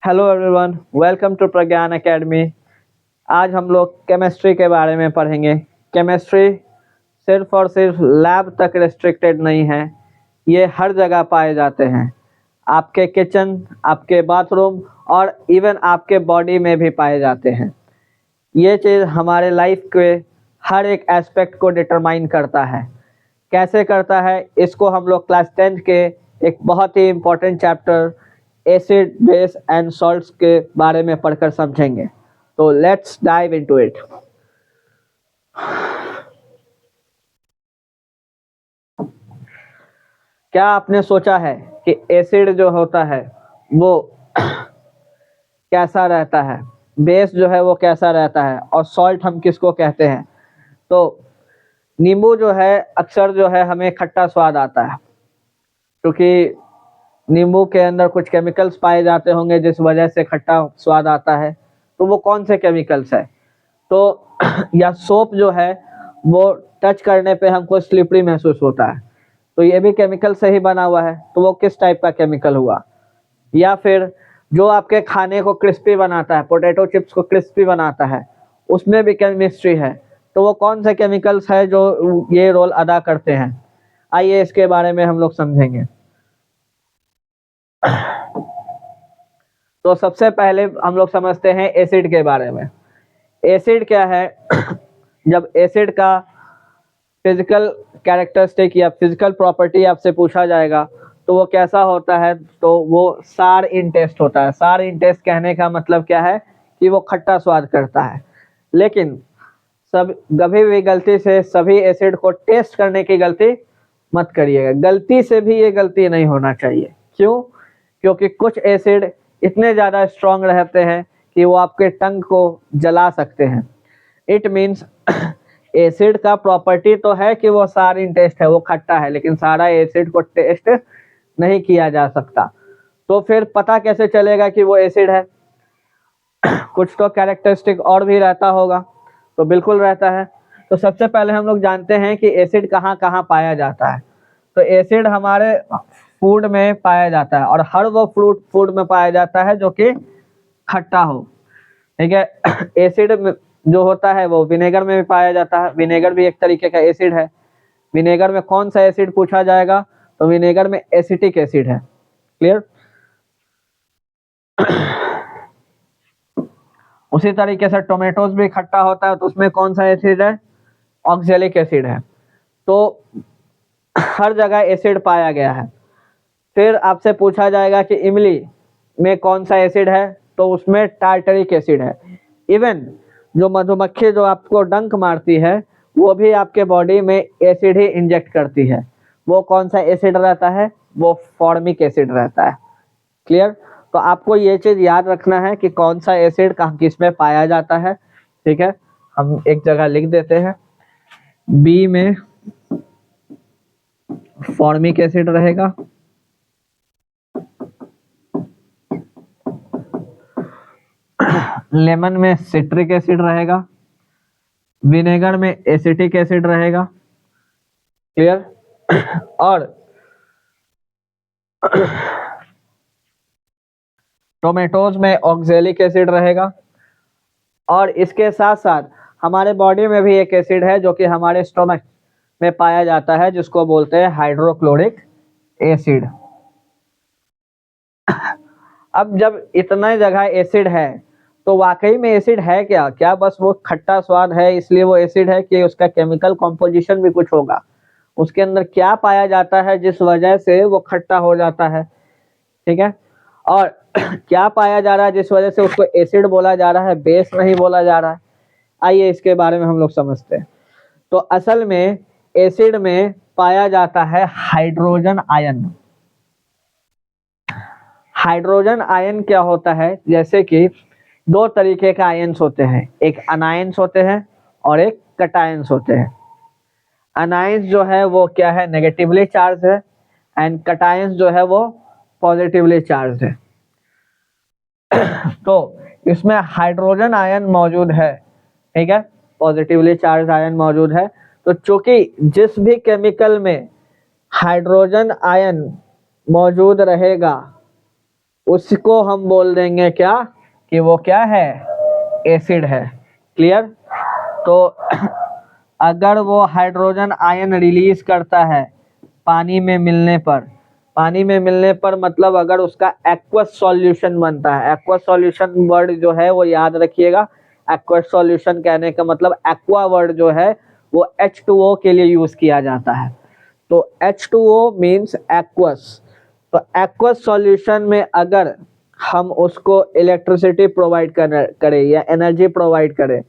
Hello everyone, welcome to Pragyan academy. आज हम लोग केमिस्ट्री के बारे में पढ़ेंगे। केमिस्ट्री सिर्फ और सिर्फ लैब तक रिस्ट्रिक्टेड नहीं है, ये हर जगह पाए जाते हैं। आपके किचन, आपके बाथरूम और इवन आपके बॉडी में भी पाए जाते हैं। ये चीज़ हमारे लाइफ के हर एक एस्पेक्ट को डिटरमाइन करता है। कैसे करता है, इसको हम लोग क्लास 10th के एक बहुत ही important chapter acid base and salts के बारे में पढ़कर समझेंगे। तो लेट्स डाइव इनटू इट। क्या आपने सोचा है कि एसिड जो होता है वो कैसा रहता है, बेस जो है वो कैसा रहता है, और सॉल्ट हम किसको कहते हैं? तो नींबू जो है अक्सर जो है हमें खट्टा स्वाद आता है, क्योंकि नींबू के अंदर कुछ केमिकल्स पाए जाते होंगे जिस वजह से खट्टा स्वाद आता है। तो वो कौन से केमिकल्स है? तो या सोप जो है वो टच करने पे हमको स्लिपरी महसूस होता है, तो ये भी केमिकल से ही बना हुआ है। तो वो किस टाइप का केमिकल हुआ? या फिर जो आपके खाने को क्रिस्पी बनाता है, पोटैटो चिप्स को क्रिस्पी बनाता है, उसमें भी केमिस्ट्री है। तो वो कौन से केमिकल्स है जो ये रोल अदा करते हैं? आइए इसके बारे में हम लोग समझेंगे। तो सबसे पहले हम लोग समझते हैं एसिड के बारे में। एसिड क्या है? जब एसिड का फिजिकल कैरेक्टरिस्टिक या फिजिकल प्रॉपर्टी आपसे पूछा जाएगा तो वो कैसा होता है? तो वो सार इन टेस्ट होता है। सार इन टेस्ट कहने का मतलब क्या है कि वो खट्टा स्वाद करता है। लेकिन सब कभी भी गलती से सभी एसिड को टेस्ट करने की गलती मत करिएगा। गलती से भी ये गलती नहीं होना चाहिए। क्यों? क्योंकि कुछ एसिड इतने ज़्यादा स्ट्रांग रहते हैं कि वो आपके टंग को जला सकते हैं। इट मीन्स एसिड का प्रॉपर्टी तो है कि वो सारीन टेस्ट है, वो खट्टा है, लेकिन सारा एसिड को टेस्ट नहीं किया जा सकता। तो फिर पता कैसे चलेगा कि वो एसिड है? कुछ तो कैरेक्टरिस्टिक और भी रहता होगा। तो बिल्कुल रहता है। तो सबसे पहले हम लोग जानते हैं कि एसिड कहाँ कहाँ पाया जाता है। तो एसिड हमारे फूड में पाया जाता है, और हर वो फूड में पाया जाता है जो कि खट्टा हो। ठीक है। एसिड जो होता है वो विनेगर में भी पाया जाता है। विनेगर भी एक तरीके का एसिड है। विनेगर में कौन सा एसिड पूछा जाएगा? तो विनेगर में एसिटिक एसिड है। क्लियर? उसी तरीके से टोमेटोज भी खट्टा होता है, तो उसमें कौन सा एसिड है? ऑक्जेलिक एसिड है। तो हर जगह एसिड पाया गया है। फिर आपसे पूछा जाएगा कि इमली में कौन सा एसिड है? तो उसमें टार्टरिक एसिड है। इवन जो मधुमक्खी जो आपको डंक मारती है वो भी आपके बॉडी में एसिड ही इंजेक्ट करती है। वो कौन सा एसिड रहता है? वो फॉर्मिक एसिड रहता है। क्लियर? तो आपको ये चीज याद रखना है कि कौन सा एसिड कहाँ किस में पाया जाता है। ठीक है, हम एक जगह लिख देते हैं। बी में फॉर्मिक एसिड रहेगा, लेमन में सिट्रिक एसिड रहेगा, विनेगर में एसिटिक एसिड रहेगा। क्लियर? और टोमेटोज में ऑक्जेलिक एसिड रहेगा। और इसके साथ साथ हमारे बॉडी में भी एक एसिड है जो कि हमारे स्टोमक में पाया जाता है, जिसको बोलते हैं हाइड्रोक्लोरिक एसिड। अब जब इतना जगह एसिड है तो वाकई में एसिड है क्या? क्या बस वो खट्टा स्वाद है इसलिए वो एसिड है, कि उसका केमिकल कॉम्पोजिशन भी कुछ होगा? उसके अंदर क्या पाया जाता है जिस वजह से वो खट्टा हो जाता है? ठीक है। और क्या पाया जा रहा है जिस वजह से उसको एसिड बोला जा रहा है, बेस नहीं बोला जा रहा है? आइए इसके बारे में हम लोग समझते हैं। तो असल में एसिड में पाया जाता है हाइड्रोजन आयन। हाइड्रोजन आयन क्या होता है? जैसे कि दो तरीके के आयन्स होते हैं, एक अनायंस होते हैं और एक कटायंस होते हैं। अनायंस जो है वो क्या है? नेगेटिवली चार्ज है। एंड कटायंस जो है वो पॉजिटिवली चार्ज है। तो इसमें हाइड्रोजन आयन मौजूद है। ठीक है, पॉजिटिवली चार्ज आयन मौजूद है। तो चूंकि जिस भी केमिकल में हाइड्रोजन आयन मौजूद रहेगा उसको हम बोल देंगे क्या, कि वो क्या है, एसिड है। क्लियर। तो अगर वो हाइड्रोजन आयन रिलीज करता है पानी में मिलने पर, पानी में मिलने पर मतलब अगर उसका एक्वस सॉल्यूशन बनता है, एक्वस सॉल्यूशन वर्ड जो है वो याद रखिएगा। एक्वस सॉल्यूशन कहने का मतलब एक्वा वर्ड जो है वो H2O के लिए यूज किया जाता है। तो H2O मीन्स एक्वस। तो एक्वस सॉल्यूशन में अगर हम उसको इलेक्ट्रिसिटी प्रोवाइड करें या एनर्जी प्रोवाइड करें,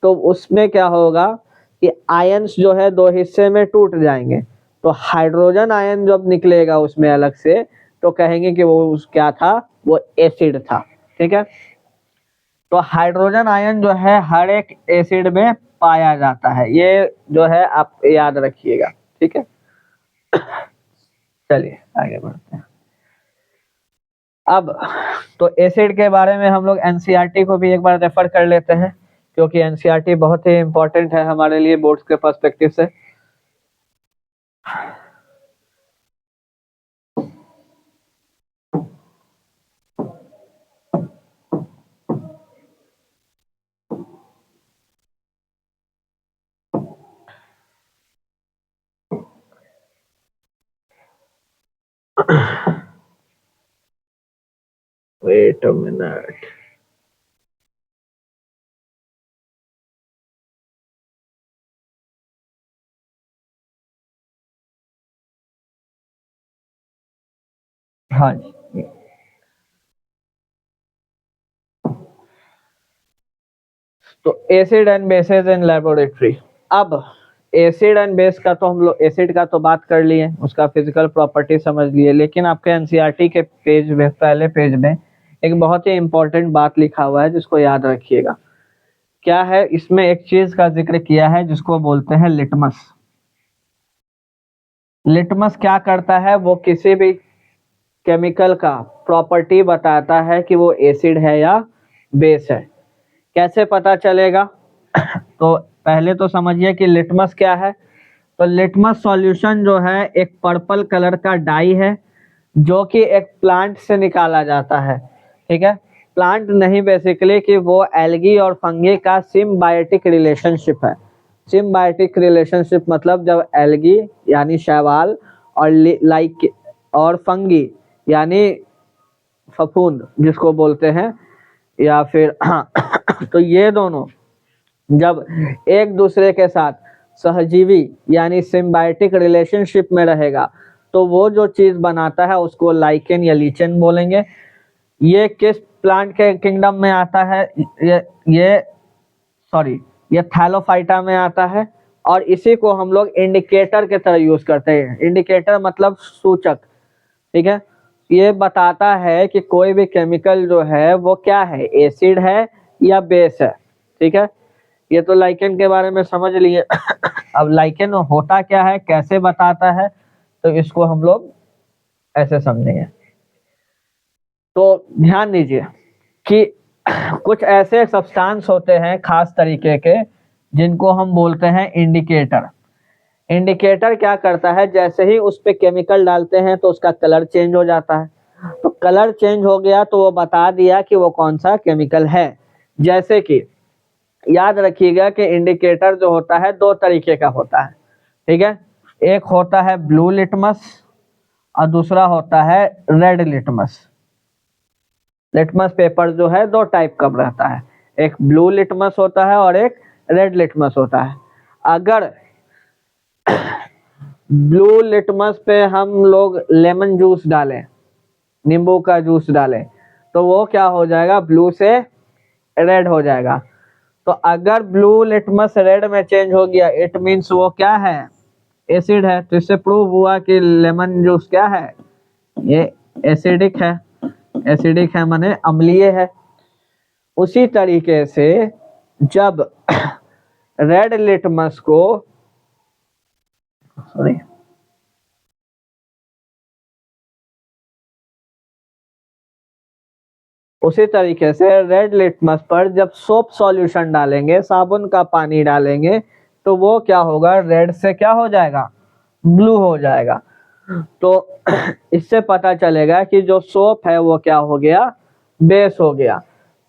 तो उसमें क्या होगा कि आयंस जो है दो हिस्से में टूट जाएंगे। तो हाइड्रोजन आयन जब निकलेगा उसमें अलग से, तो कहेंगे कि वो क्या था, वो एसिड था। ठीक है। तो हाइड्रोजन आयन जो है हर एक एसिड में पाया जाता है, ये जो है आप याद रखिएगा। ठीक है। चलिए आगे बढ़ते हैं। अब तो एसिड के बारे में हम लोग एनसीईआरटी को भी एक बार रेफर कर लेते हैं, क्योंकि एनसीईआरटी बहुत ही इंपॉर्टेंट है हमारे लिए बोर्ड्स के पर्सपेक्टिव से। Wait a minute. हाँ जी। तो acid and bases in laboratory. अब एसिड एंड बेस का तो हम लोग, एसिड का तो बात कर लिए, उसका फिजिकल प्रॉपर्टी समझ लिए, लेकिन आपके एनसीईआरटी के पेज में, पहले पेज में एक बहुत ही इंपॉर्टेंट बात लिखा हुआ है जिसको याद रखिएगा। क्या है, इसमें एक चीज का जिक्र किया है जिसको बोलते हैं लिटमस। लिटमस क्या करता है, वो किसी भी केमिकल का प्रॉपर्टी बताता है कि वो एसिड है या बेस है। कैसे पता चलेगा? तो पहले तो समझिए कि लिटमस क्या है। तो लिटमस सॉल्यूशन जो है एक पर्पल कलर का डाई है जो कि एक प्लांट से निकाला जाता है। ठीक है। प्लांट नहीं, बेसिकली कि वो एल्गी और फंगी का सिम्बायोटिक रिलेशनशिप है। सिम्बायोटिक रिलेशनशिप मतलब जब एल्गी यानी शैवाल और लाइक और फंगी यानी फफूंद जिसको बोलते हैं, या फिर तो ये दोनों जब एक दूसरे के साथ सहजीवी यानी सिम्बायोटिक रिलेशनशिप में रहेगा, तो वो जो चीज बनाता है उसको लाइकेन या लीचेन बोलेंगे। ये किस प्लांट के किंगडम में आता है? ये सॉरी, ये थैलोफाइटा में आता है। और इसी को हम लोग इंडिकेटर के तरह यूज करते हैं। इंडिकेटर मतलब सूचक। ठीक है। ये बताता है कि कोई भी केमिकल जो है वो क्या है, एसिड है या बेस है। ठीक है। ये तो लाइकेन के बारे में समझ लिए। अब लाइकेन होता क्या है, कैसे बताता है, तो इसको हम लोग ऐसे समझेंगे। तो ध्यान दीजिए कि कुछ ऐसे सब्सटेंस होते हैं खास तरीके के जिनको हम बोलते हैं इंडिकेटर। इंडिकेटर क्या करता है, जैसे ही उस पे केमिकल डालते हैं तो उसका कलर चेंज हो जाता है। तो कलर चेंज हो गया तो वो बता दिया कि वो कौन सा केमिकल है। जैसे कि याद रखिएगा कि इंडिकेटर जो होता है दो तरीके का होता है। ठीक है। एक होता है ब्लू लिटमस और दूसरा होता है रेड लिटमस। लिटमस पेपर जो है दो टाइप का रहता है, एक ब्लू लिटमस होता है और एक रेड लिटमस होता है। अगर ब्लू लिटमस पे हम लोग लेमन जूस डालें, नींबू का जूस डालें, तो वो क्या हो जाएगा, ब्लू से रेड हो जाएगा। तो अगर ब्लू लिटमस रेड में चेंज हो गया, इट मीन्स वो क्या है, एसिड है। तो इससे प्रूव हुआ कि लेमन जूस क्या है, ये एसिडिक है। एसिडिक है माने अम्लीय है। उसी तरीके से जब रेड लिटमस को, सॉरी, उसी तरीके से रेड लिटमस पर जब सोप सॉल्यूशन डालेंगे, साबुन का पानी डालेंगे, तो वो क्या होगा, रेड से क्या हो जाएगा, ब्लू हो जाएगा। तो इससे पता चलेगा कि जो सोप है वो क्या हो गया, बेस हो गया।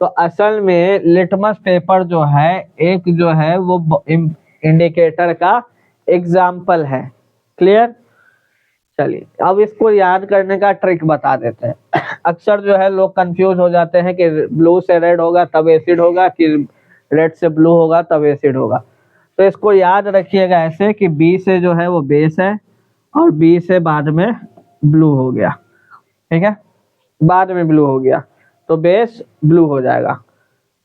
तो असल में लिटमस पेपर जो है एक जो है वो इंडिकेटर का एग्जाम्पल है। क्लियर। चलिए अब इसको याद करने का ट्रिक बता देते हैं। अक्सर जो है लोग कंफ्यूज हो जाते हैं कि ब्लू से रेड होगा तब एसिड होगा कि रेड से ब्लू होगा तब एसिड होगा। तो इसको याद रखिएगा ऐसे कि बी से जो है वो बेस है और बी से बाद में ब्लू हो गया। ठीक है, बाद में ब्लू हो गया तो बेस ब्लू हो जाएगा,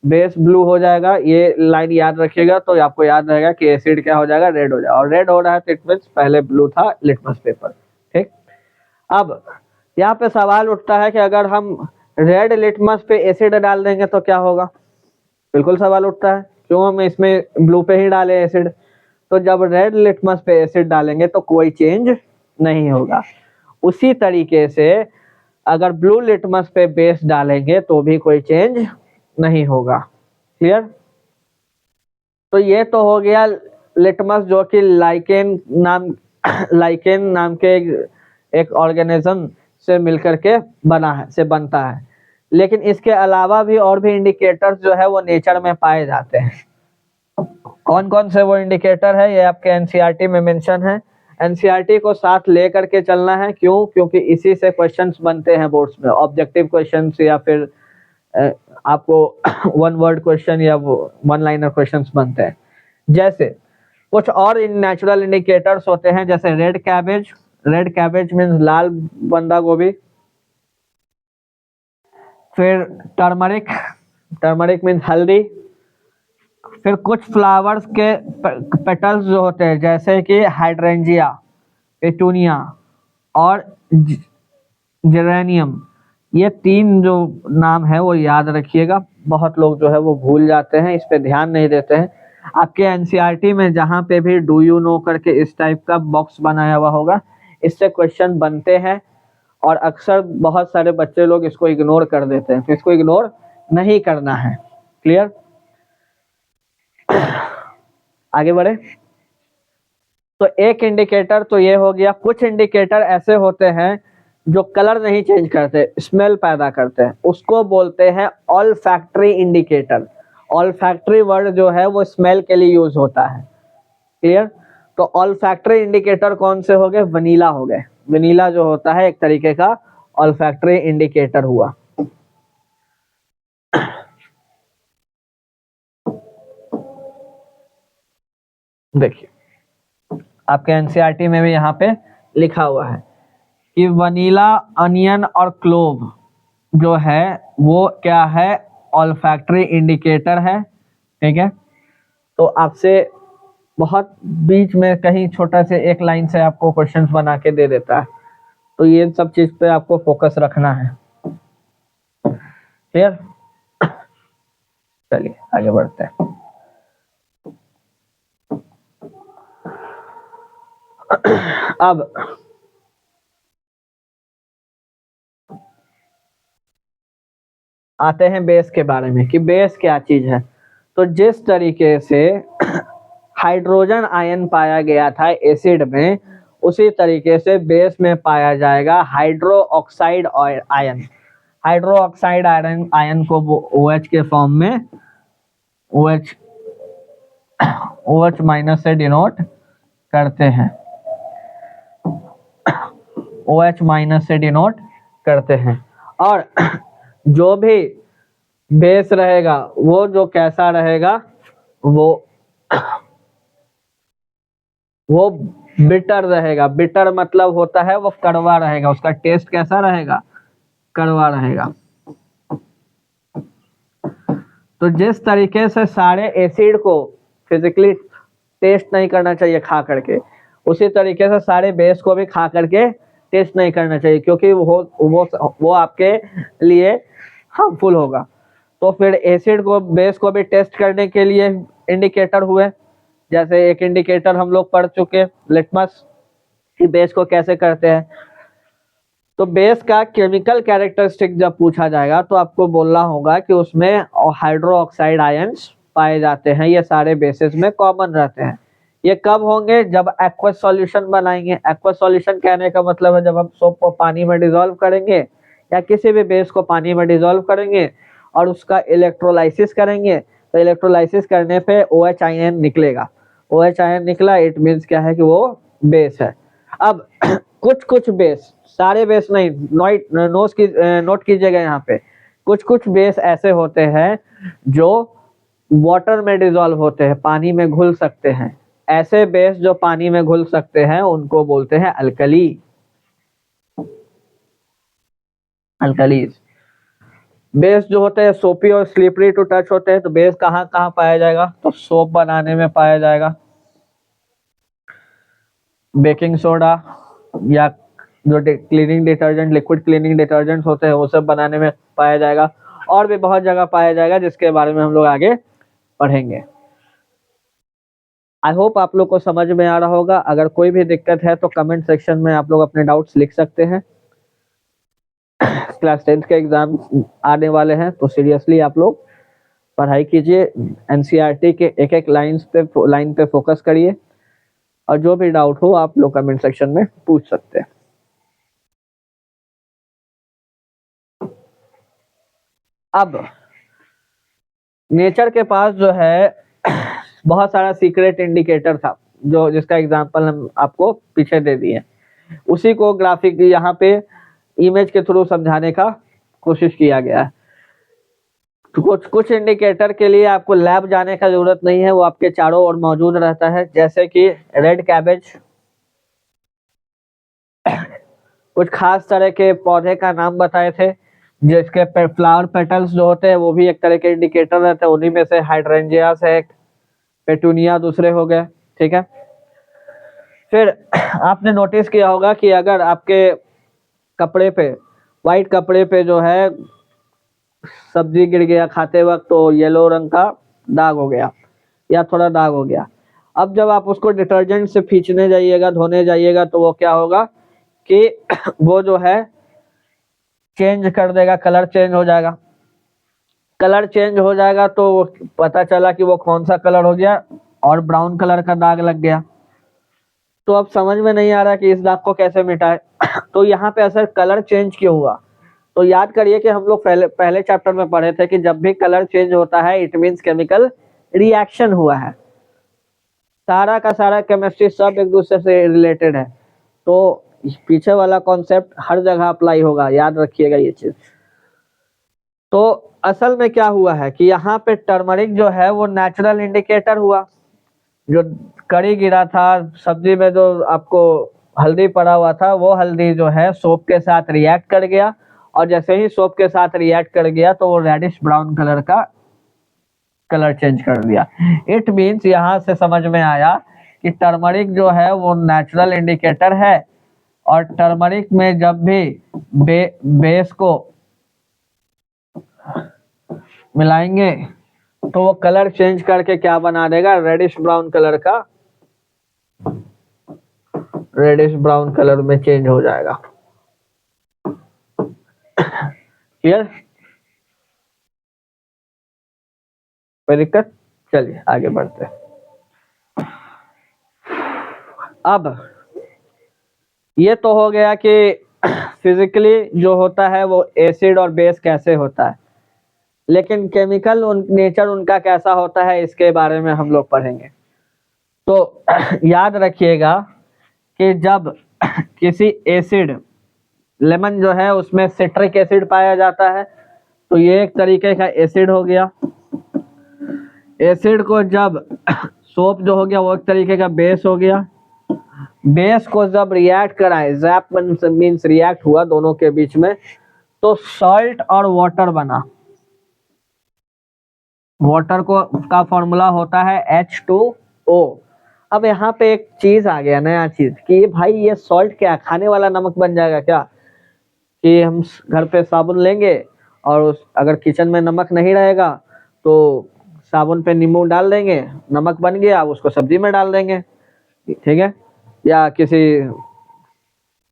बेस ब्लू हो जाएगा। ये लाइन याद रखिएगा तो आपको याद रहेगा कि एसिड क्या हो जाएगा, रेड हो जाएगा। और रेड हो रहा है तो इट मींस पहले ब्लू था लिटमस पेपर। ठीक। अब यहाँ पे सवाल उठता है कि अगर हम रेड लिटमस पे एसिड डाल देंगे तो क्या होगा। बिल्कुल सवाल उठता है, क्यों हम इसमें ब्लू पे ही डालें एसिड। तो जब रेड लिटमस पे एसिड डालेंगे तो कोई चेंज नहीं होगा। उसी तरीके से अगर ब्लू लिटमस पे बेस डालेंगे तो भी कोई चेंज नहीं होगा। क्लियर। तो ये तो हो गया लिटमस जो कि लाइकेन नाम के एक ऑर्गेनिज्म से मिलकर के बना है, से बनता है। लेकिन इसके अलावा भी और भी इंडिकेटर्स जो है वो नेचर में पाए जाते हैं। कौन कौन से वो इंडिकेटर है ये आपके एनसीईआरटी में मेंशन है। एनसीईआरटी को साथ लेकर के चलना है। क्यों? क्योंकि इसी से क्वेश्चंस बनते हैं बोर्ड्स में, ऑब्जेक्टिव क्वेश्चंस या फिर आपको वन वर्ड क्वेश्चन या वन लाइनर क्वेश्चंस बनते हैं। जैसे कुछ और नेचुरल इंडिकेटर्स होते हैं जैसे red cabbage. Red cabbage means लाल बंदा गोभी। फिर टर्मरिक, टर्मरिक मीन्स हल्दी। फिर कुछ फ्लावर्स के पेटल्स जो होते हैं जैसे कि हाइड्रेंजिया, पेटूनिया और जेरेनियम। ये तीन जो नाम है वो याद रखिएगा। बहुत लोग जो है वो भूल जाते हैं, इस पे ध्यान नहीं देते हैं। आपके एनसीईआरटी में जहाँ पे भी डू यू नो करके इस टाइप का बॉक्स बनाया हुआ होगा, इससे क्वेश्चन बनते हैं और अक्सर बहुत सारे बच्चे लोग इसको इग्नोर कर देते हैं। तो इसको इग्नोर नहीं करना है। क्लियर। आगे बढ़े। तो एक इंडिकेटर तो ये हो गया। कुछ इंडिकेटर ऐसे होते हैं जो कलर नहीं चेंज करते, स्मेल पैदा करते हैं, उसको बोलते हैं ऑल्फैक्टरी इंडिकेटर। ऑल्फैक्टरी वर्ड जो है वो स्मेल के लिए यूज होता है। क्लियर। तो ऑल्फैक्टरी इंडिकेटर कौन से हो गए? वनीला हो गए। वनीला जो होता है एक तरीके का ऑल्फैक्टरी इंडिकेटर हुआ। देखिए आपके एनसीईआरटी में भी यहाँ पे लिखा हुआ है कि वनीला, अनियन और क्लोव जो है वो क्या है? ऑल्फैक्टरी इंडिकेटर है। ठीक है। तो आपसे बहुत बीच में कहीं छोटा से एक लाइन से आपको क्वेश्चंस बना के दे देता है, तो ये सब चीज पे आपको फोकस रखना है। क्लियर। चलिए आगे बढ़ते हैं। अब आते हैं बेस के बारे में कि बेस क्या चीज है। तो जिस तरीके से हाइड्रोजन आयन पाया गया था एसिड में, उसी तरीके से बेस में पाया जाएगा hydro oxide ion. Hydro oxide ion को वो OH के फॉर्म में OH माइनस से डिनोट करते हैं। OH माइनस से डिनोट करते हैं। और जो भी बेस रहेगा वो जो कैसा रहेगा, वो बिटर रहेगा। बिटर मतलब होता है वो कड़वा रहेगा। उसका टेस्ट कैसा रहेगा? कड़वा रहेगा। तो जिस तरीके से सारे एसिड को फिजिकली टेस्ट नहीं करना चाहिए खा करके, उसी तरीके से सारे बेस को भी खा करके टेस्ट नहीं करना चाहिए, क्योंकि वो आपके लिए हार्मफुल होगा। तो फिर एसिड को, बेस को भी टेस्ट करने के लिए इंडिकेटर हुए। जैसे एक इंडिकेटर हम लोग पढ़ चुके लिटमस कि बेस को कैसे करते हैं। तो बेस का केमिकल कैरेक्टरिस्टिक जब पूछा जाएगा तो आपको बोलना होगा कि उसमें हाइड्रो ऑक्साइड आयंस पाए जाते हैं। ये सारे बेसिस में कॉमन रहते हैं। ये कब होंगे? जब एक्वस सॉल्यूशन बनाएंगे। एक्वस सॉल्यूशन कहने का मतलब है जब हम सोप को पानी में डिसॉल्व करेंगे या किसी भी बेस को पानी में डिसॉल्व करेंगे और उसका इलेक्ट्रोलाइसिस करेंगे, तो इलेक्ट्रोलाइसिस करने पे OH आयन निकलेगा। OH आयन निकला, इट मीन्स क्या है कि वो बेस है। अब कुछ कुछ बेस, सारे बेस नहीं, नोट कीजिएगा यहाँ पे, कुछ कुछ बेस ऐसे होते हैं जो वाटर में डिसॉल्व होते हैं, पानी में घुल सकते हैं। ऐसे बेस जो पानी में घुल सकते हैं उनको बोलते हैं अल्कली, अल्कलीज। बेस जो होते हैं सोपी और स्लिपरी टू टच होते हैं, तो बेस कहाँ कहाँ पाया जाएगा? तो सोप बनाने में पाया जाएगा, बेकिंग सोडा या जो cleaning detergent, liquid cleaning detergent होते हैं वो सब बनाने में पाया जाएगा, और भी बहुत जगह पाया जाएगा जिसके बारे में हम लोग आगे पढ़ेंगे। आई होप आप लोग को समझ में आ रहा होगा। अगर कोई भी दिक्कत है तो कमेंट सेक्शन में आप लोग अपने डाउट्स लिख सकते हैं। क्लास 10th के एग्जाम आने वाले हैं तो सीरियसली आप लोग पढ़ाई कीजिए, एनसीईआरटी के एक एक लाइन पे फोकस करिए, और जो भी डाउट हो आप लोग कमेंट सेक्शन में पूछ सकते हैं। अब नेचर के पास जो है बहुत सारा सीक्रेट इंडिकेटर था, जो जिसका एग्जांपल हम आपको पीछे दे दिए, उसी को ग्राफिक यहाँ पे इमेज के थ्रू समझाने का कोशिश किया गया है। तो कुछ कुछ इंडिकेटर के लिए आपको लैब जाने का जरूरत नहीं है, वो आपके चारों ओर मौजूद रहता है, जैसे कि रेड कैबेज। कुछ खास तरह के पौधे का नाम बताए थे जिसके फ्लावर पेटल्स जो होते हैं वो भी एक तरह के इंडिकेटर रहते हैं, उन्हीं में से हाइड्रेंजियास है, पेटूनिया दूसरे हो गए, ठीक है। फिर आपने नोटिस किया होगा कि अगर आपके कपड़े पे, व्हाइट कपड़े पे जो है सब्जी गिर गया खाते वक्त, तो येलो रंग का दाग हो गया या थोड़ा दाग हो गया। अब जब आप उसको डिटर्जेंट से खींचने जाइएगा, धोने जाइएगा, तो वो क्या होगा कि वो जो है चेंज कर देगा, कलर चेंज हो जाएगा। कलर चेंज हो जाएगा तो पता चला कि वो कौन सा कलर हो गया, और ब्राउन कलर का दाग लग गया। तो अब समझ में नहीं आ रहा कि इस दाग को कैसे मिटाए। तो यहाँ पे असर कलर चेंज क्यों हुआ? तो याद करिए कि हम लोग पहले चैप्टर में पढ़े थे कि जब भी कलर चेंज होता है इट मींस केमिकल रिएक्शन हुआ है। सारा का सारा केमिस्ट्री सब एक दूसरे से रिलेटेड है, तो पीछे वाला कॉन्सेप्ट हर जगह अप्लाई होगा, याद रखिएगा ये चीज। तो असल में क्या हुआ है कि यहाँ पे टर्मरिक जो है वो नेचुरल इंडिकेटर हुआ। जो करी गिरा था सब्जी में, जो आपको हल्दी पड़ा हुआ था, वो हल्दी जो है सोप के साथ रिएक्ट कर गया, और जैसे ही सोप के साथ रिएक्ट कर गया तो वो रेडिश ब्राउन कलर का कलर चेंज कर दिया। इट मीन्स यहाँ से समझ में आया कि टर्मरिक जो है वो नेचुरल इंडिकेटर है, और टर्मरिक में जब भी बेस को मिलाएंगे तो वो कलर चेंज करके क्या बना देगा? रेडिश ब्राउन कलर का, रेडिश ब्राउन कलर में चेंज हो जाएगा। क्लियर? कोई दिक्कत? चलिए आगे बढ़ते हैं। अब ये तो हो गया कि फिजिकली जो होता है वो एसिड और बेस कैसे होता है, लेकिन केमिकल नेचर उनका कैसा होता है इसके बारे में हम लोग पढ़ेंगे। तो याद रखिएगा कि जब किसी एसिड, लेमन जो है उसमें सिट्रिक एसिड पाया जाता है, तो ये एक तरीके का एसिड हो गया। एसिड को जब सोप जो हो गया वो एक तरीके का बेस हो गया। बेस को जब रिएक्ट कराए, जैप मीन्स रिएक्ट हुआ दोनों के बीच में, तो सॉल्ट और वाटर बना। वाटर को का फॉर्मूला होता है H2O। अब यहाँ पे एक चीज आ गया, नया चीज, कि भाई ये सॉल्ट क्या, खाने वाला नमक बन जाएगा क्या? कि हम घर पे साबुन लेंगे और अगर किचन में नमक नहीं रहेगा तो साबुन पे नींबू डाल देंगे, नमक बन गया, उसको सब्जी में डाल देंगे, ठीक है, या किसी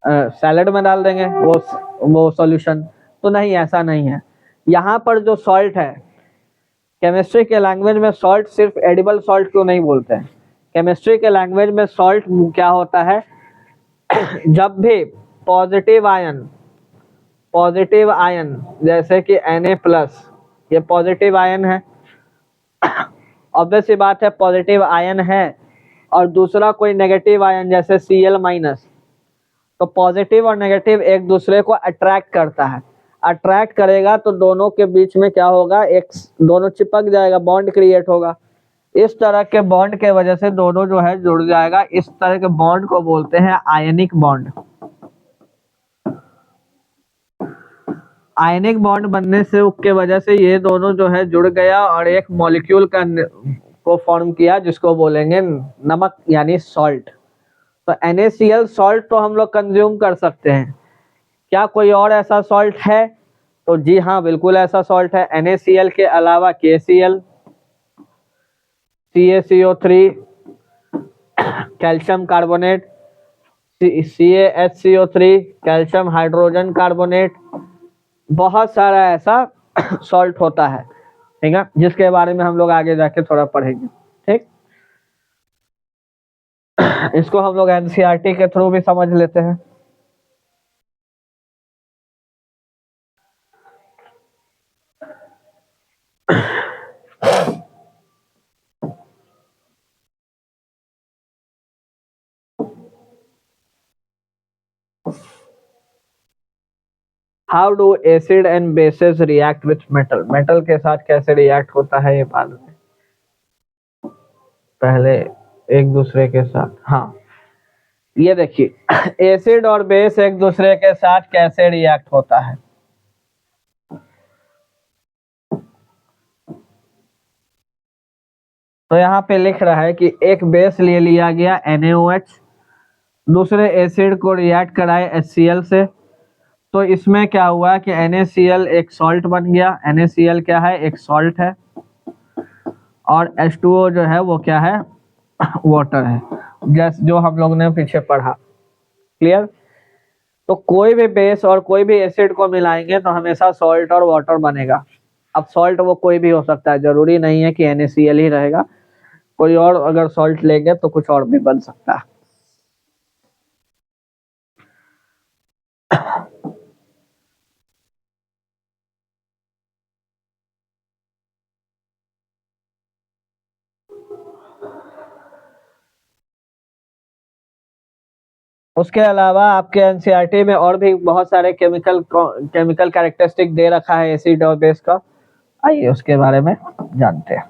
सैलेड में डाल देंगे वो सॉल्यूशन। तो नहीं, ऐसा नहीं है। यहाँ पर जो सॉल्ट है, केमिस्ट्री के लैंग्वेज में सॉल्ट सिर्फ एडिबल सॉल्ट क्यों नहीं बोलते हैं? केमिस्ट्री के लैंग्वेज में सॉल्ट क्या होता है, जब भी पॉजिटिव आयन जैसे कि Na+, ये पॉजिटिव आयन है, ऑब्वियस सी बात है पॉजिटिव आयन है, और दूसरा कोई नेगेटिव आयन जैसे Cl-, तो पॉजिटिव और नेगेटिव एक दूसरे को अट्रैक्ट करता है, अट्रैक्ट करेगा तो दोनों के बीच में क्या होगा, एक दोनों चिपक जाएगा, बॉन्ड क्रिएट होगा। इस तरह के बॉन्ड के वजह से दोनों जो है जुड़ जाएगा। इस तरह के बॉन्ड को बोलते हैं आयनिक बॉन्ड। आयनिक बॉन्ड बनने से उसके वजह से ये दोनों जो है जुड़ गया और एक मॉलिक्यूल को फॉर्म किया, जिसको बोलेंगे नमक यानी सॉल्ट। तो NaCl सॉल्ट तो हम लोग कंज्यूम कर सकते हैं। क्या कोई और ऐसा सॉल्ट है? तो जी हाँ, बिल्कुल ऐसा सॉल्ट है। NaCl के अलावा KCl, CaCO3, calcium carbonate, CaHCO3, calcium hydrogen carbonate, बहुत सारा ऐसा सॉल्ट होता है, ठीक है, जिसके बारे में हम लोग आगे जाके थोड़ा पढ़ेंगे। ठीक, इसको हम लोग NCERT के थ्रू भी समझ लेते हैं। How do acid and bases react with metal? Metal के साथ कैसे रिएक्ट होता है ये बाद में, पहले एक दूसरे के साथ। हाँ, ये देखिए एसिड और बेस एक दूसरे के साथ कैसे रिएक्ट होता है। तो यहाँ पे लिख रहा है कि एक बेस ले लिया गया NaOH, दूसरे एसिड को रिएक्ट कराए HCl से, तो इसमें क्या हुआ कि NaCl एक सॉल्ट बन गया। NaCl क्या है, एक सॉल्ट है, और H2O जो है वो क्या है, वाटर है, जैसे जो हम लोग ने पीछे पढ़ा। क्लियर? तो कोई भी बेस और कोई भी एसिड को मिलाएंगे तो हमेशा सॉल्ट और वाटर बनेगा। अब सॉल्ट वो कोई भी हो सकता है, जरूरी नहीं है कि NaCl ही रहेगा, कोई और अगर सॉल्ट लेंगे तो कुछ और भी बन सकता है। उसके अलावा आपके NCERT में और भी बहुत सारे केमिकल कैरेक्टरिस्टिक दे रखा है एसिड और बेस का, आइए उसके बारे में जानते हैं।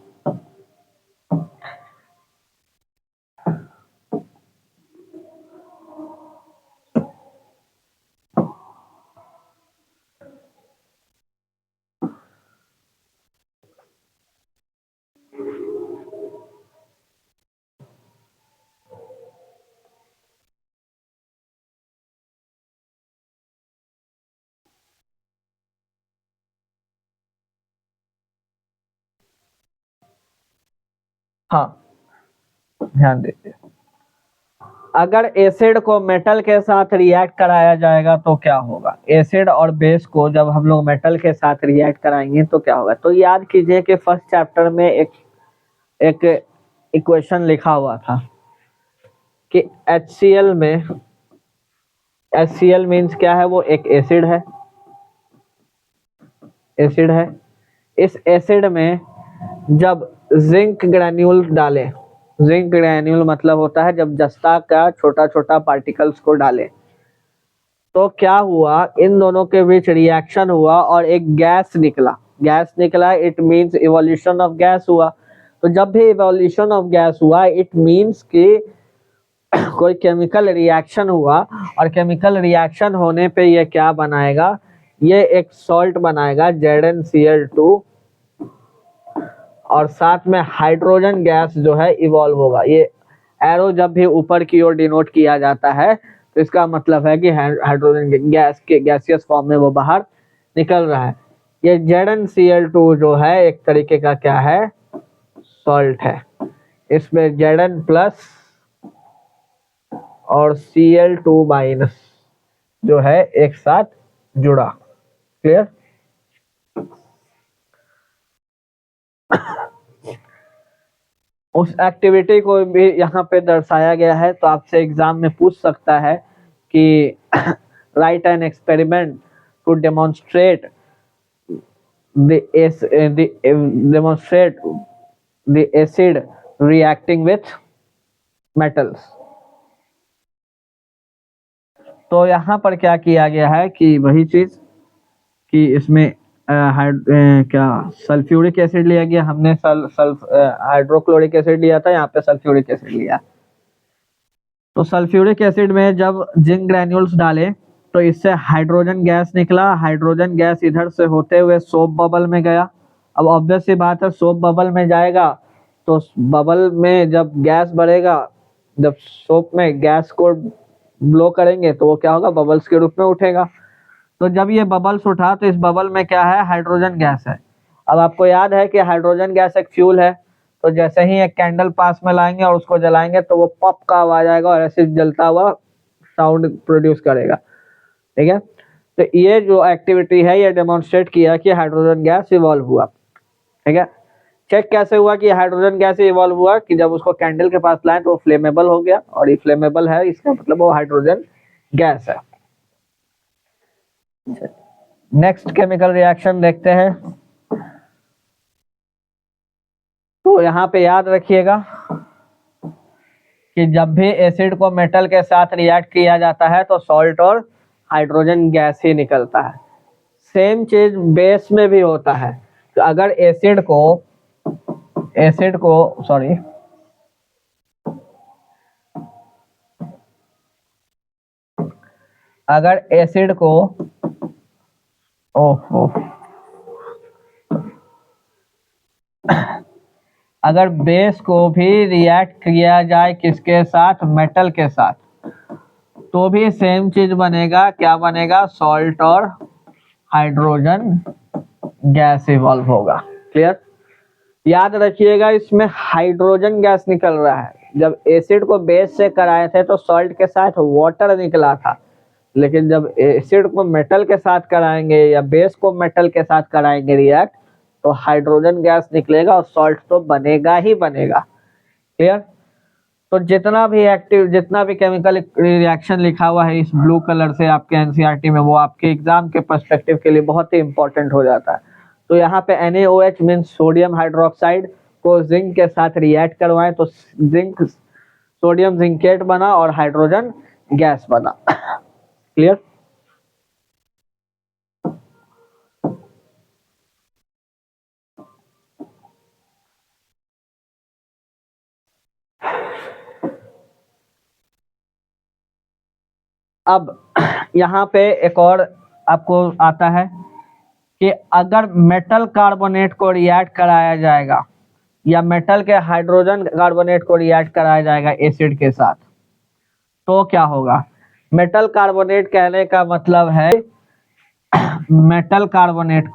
हाँ, ध्यान दीजिए, अगर एसिड को मेटल के साथ रिएक्ट कराया जाएगा तो क्या होगा। एसिड और बेस को जब हम लोग मेटल के साथ रिएक्ट कराएंगे तो क्या होगा। तो याद कीजिए कि फर्स्ट चैप्टर में एक इक्वेशन लिखा हुआ था कि HCl में, HCl मीन्स क्या है, वो एक एसिड है, एसिड है। इस एसिड में जब जिंक ग्रेन्यूल डाले, जिंक ग्रेन्यूल मतलब होता है जब जस्ता का छोटा छोटा पार्टिकल्स को डाले, तो क्या हुआ, इन दोनों के बीच रिएक्शन हुआ और एक गैस निकला। गैस निकला, it means evolution of gas हुआ। तो जब भी इवोल्यूशन ऑफ गैस हुआ, इट मींस कि कोई केमिकल रिएक्शन हुआ, और केमिकल रिएक्शन होने पे ये क्या बनाएगा, ये एक सॉल्ट बनाएगा ZnCl2, और साथ में हाइड्रोजन गैस जो है इवॉल्व होगा। ये एरो जब भी ऊपर की ओर डिनोट किया जाता है तो इसका मतलब है कि हाइड्रोजन गैस के गैसियस फॉर्म में वो बाहर निकल रहा है। ये ZnCl2 जो है एक तरीके का क्या है, सॉल्ट है। इसमें Zn+ और Cl2- जो है एक साथ जुड़ा। क्लियर? उस एक्टिविटी को भी यहाँ पे दर्शाया गया है। तो आपसे एग्जाम में पूछ सकता है कि write an experiment to demonstrate demonstrate the acid reacting with metals। तो यहाँ पर क्या किया गया है कि वही चीज कि इसमें क्या सल्फ्यूरिक एसिड लिया गया, हमने हाइड्रोक्लोरिक एसिड लिया था, यहाँ पे सल्फ्यूरिक एसिड लिया। तो सल्फ्यूरिक एसिड में जब जिंक ग्रैन्यूल्स डाले तो इससे हाइड्रोजन गैस निकला। हाइड्रोजन गैस इधर से होते हुए सोप बबल में गया। अब ऑब्वियस सी बात है, सोप बबल में जाएगा तो बबल में जब गैस बढ़ेगा, जब सोप में गैस को ब्लो करेंगे तो वो क्या होगा, बबल्स के रूप में उठेगा। तो जब ये बबल्स उठा तो इस बबल में क्या है, हाइड्रोजन गैस है। अब आपको याद है कि हाइड्रोजन गैस एक फ्यूल है। तो जैसे ही एक कैंडल पास में लाएंगे और उसको जलाएंगे तो वो पॉप का आवाज आएगा और ऐसे जलता हुआ साउंड प्रोड्यूस करेगा। ठीक है, तो ये जो एक्टिविटी है ये डेमोन्स्ट्रेट किया कि हाइड्रोजन गैस इवॉल्व हुआ। ठीक है, चेक कैसे हुआ कि हाइड्रोजन गैस इवॉल्व हुआ कि जब उसको कैंडल के पास लाएं तो वो फ्लेमेबल हो गया, और ये फ्लेमेबल है इसका मतलब वो हाइड्रोजन गैस है। नेक्स्ट केमिकल रिएक्शन देखते हैं। तो यहाँ पे याद रखिएगा कि जब भी एसिड को मेटल के साथ रिएक्ट किया जाता है तो सॉल्ट और हाइड्रोजन गैस ही निकलता है। सेम चीज बेस में भी होता है। तो अगर एसिड को सॉरी अगर एसिड को अगर बेस को भी रिएक्ट किया जाए किसके साथ, मेटल के साथ, तो भी सेम चीज बनेगा। क्या बनेगा, सॉल्ट और हाइड्रोजन गैस इवॉल्व होगा। क्लियर, याद रखिएगा इसमें हाइड्रोजन गैस निकल रहा है। जब एसिड को बेस से कराए थे तो सॉल्ट के साथ वाटर निकला था, लेकिन जब एसिड को मेटल के साथ कराएंगे या बेस को मेटल के साथ कराएंगे रिएक्ट, तो हाइड्रोजन गैस निकलेगा और सॉल्ट तो बनेगा ही बनेगा। क्लियर, तो जितना भी केमिकल रिएक्शन लिखा हुआ है इस ब्लू कलर से आपके एनसीईआरटी में, वो आपके एग्जाम के पर्सपेक्टिव के लिए बहुत ही इंपॉर्टेंट हो जाता है। तो यहाँ पे NaOH मीन्स सोडियम हाइड्रोक्साइड को जिंक के साथ रिएक्ट करवाएं तो जिंक सोडियम जिंकेट बना और हाइड्रोजन गैस बना। क्लियर, अब यहाँ पे एक और आपको आता है कि अगर मेटल कार्बोनेट को रिएक्ट कराया जाएगा या मेटल के हाइड्रोजन कार्बोनेट को रिएक्ट कराया जाएगा एसिड के साथ, तो क्या होगा। मेटल कार्बोनेट कहने का मतलब है मेटल कार्बोनेट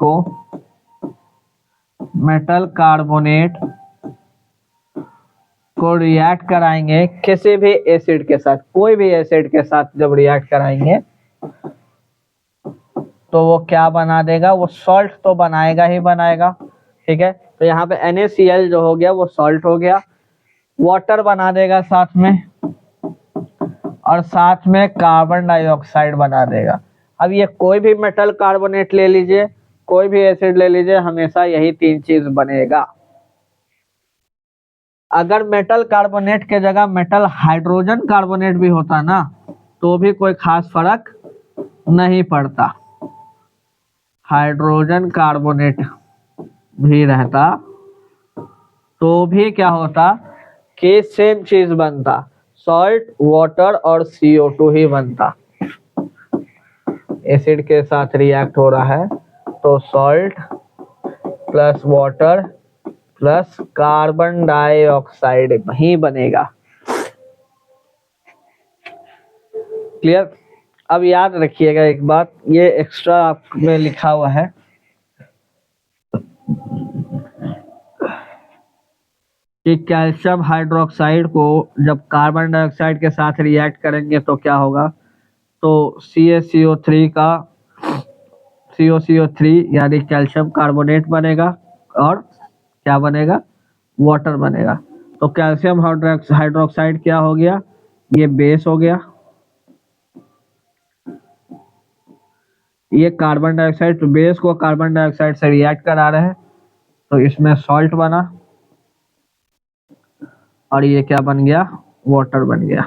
को रिएक्ट कराएंगे किसी भी एसिड के साथ, कोई भी एसिड के साथ जब रिएक्ट कराएंगे तो वो क्या बना देगा, वो सॉल्ट तो बनाएगा ही बनाएगा। ठीक है, तो यहाँ पे NaCl जो हो गया वो सॉल्ट हो गया, वाटर बना देगा साथ में, और साथ में कार्बन डाइऑक्साइड बना देगा। अब ये कोई भी मेटल कार्बोनेट ले लीजिए, कोई भी एसिड ले लीजिए, हमेशा यही तीन चीज बनेगा। अगर मेटल कार्बोनेट के जगह मेटल हाइड्रोजन कार्बोनेट भी होता ना तो भी कोई खास फर्क नहीं पड़ता, हाइड्रोजन कार्बोनेट भी रहता तो भी क्या होता कि सेम चीज बनता, सॉल्ट, वाटर और CO2 ही बनता। एसिड के साथ रिएक्ट हो रहा है तो salt plus water plus carbon dioxide ही बनेगा। क्लियर, अब याद रखिएगा एक बात, ये एक्स्ट्रा आप में लिखा हुआ है कि कैल्शियम हाइड्रोक्साइड को जब कार्बन डाइऑक्साइड के साथ रिएक्ट करेंगे तो क्या होगा, तो CaCO3 का COCO3 यानी कैल्शियम कार्बोनेट बनेगा और क्या बनेगा, वाटर बनेगा। तो कैल्शियम हाइड्रोक्साइड क्या हो गया, ये बेस हो गया, ये कार्बन डाइऑक्साइड, तो बेस को कार्बन डाइऑक्साइड से रिएक्ट करा रहे हैं तो इसमें सॉल्ट बना, और ये क्या बन गया, वाटर बन गया।